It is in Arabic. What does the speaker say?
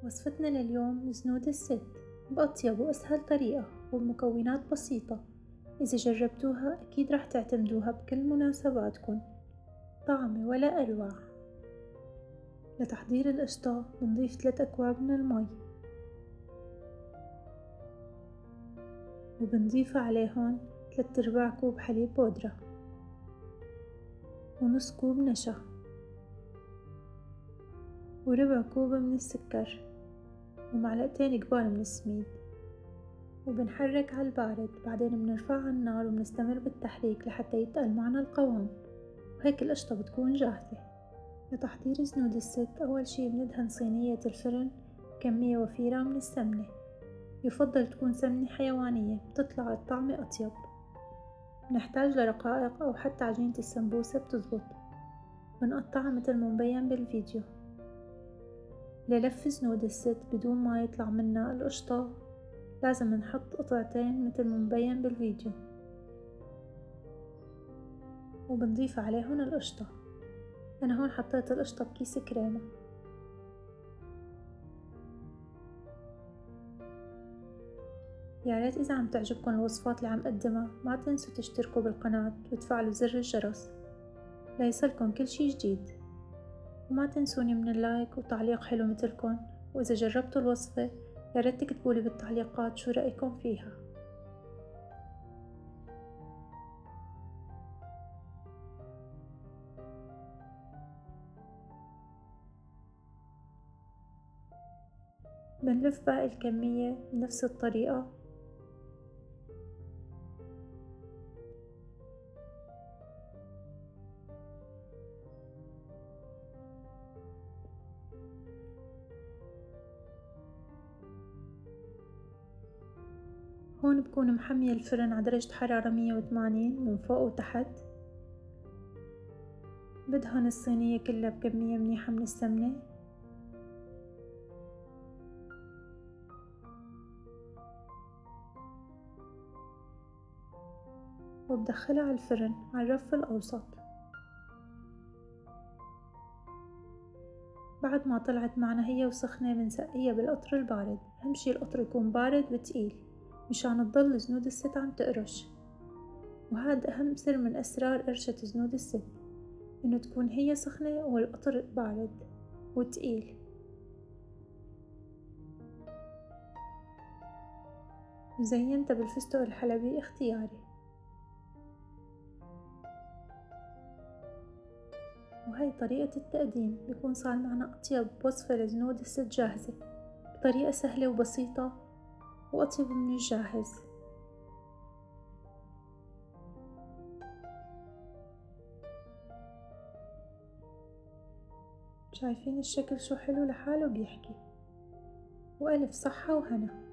وصفتنا لليوم زنود الست بأطيب وأسهل طريقة وبمكونات بسيطة. إذا جربتوها أكيد راح تعتمدوها بكل مناسباتكن، طعمة ولا أروع. لتحضير القشطة بنضيف 3 أكواب من المي وبنضيف عليهن 3/4 كوب حليب بودرة ونص كوب نشا وربع كوب من السكر ومعلقتين كبار من السميد، وبنحرك على البارد. بعدين بنرفع على النار وبنستمر بالتحريك لحتى يتقل معنا القوام، وهيك القشطة بتكون جاهزة. لتحضير زنود الست أول شي بندهن صينية الفرن بكمية وفيرة من السمنة، يفضل تكون سمنة حيوانية بتطلع الطعمة أطيب. بنحتاج لرقائق أو حتى عجينة السمبوسة بتزبط، بنقطعها مثل ما مبين بالفيديو. للف زنود الست بدون ما يطلع منها القشطة لازم نحط قطعتين مثل ما مبين بالفيديو، وبنضيف عليهن القشطة. أنا هون حطيت القشطة بكيس كريمة. يا ريت إذا عم تعجبكن الوصفات اللي عم قدمها ما تنسوا تشتركوا بالقناة وتفعلوا زر الجرس ليصلكن كل شي جديد، وما تنسوني من اللايك وتعليق حلو مثلكن. وإذا جربتوا الوصفة يا ريت تكتبولي بالتعليقات شو رأيكم فيها. بنلف باقي الكمية بنفس الطريقة، هون بكون محمية الفرن على درجة حرارة 180 من فوق وتحت. بدهن الصينية كلها بكمية منيحة من السمنة، وبدخلها على الفرن على الرف الأوسط. بعد ما طلعت معنا هي وسخنة بنسقيها بالقطر البارد. أهم شي القطر يكون بارد وتقيل مشان تضل زنود الست عم تقرش، وهاد أهم سر من أسرار قرشة زنود الست، إنه تكون هي سخنة والقطر بارد وتقيل. وزينتها بالفستق الحلبي اختياري. وهي طريقة التقديم، بيكون صار معنا أطيب وصفة لزنود الست جاهزة بطريقة سهلة وبسيطة وأطيب من الجاهز. شايفين الشكل شو حلو لحاله بيحكي. وألف صحة وهنا.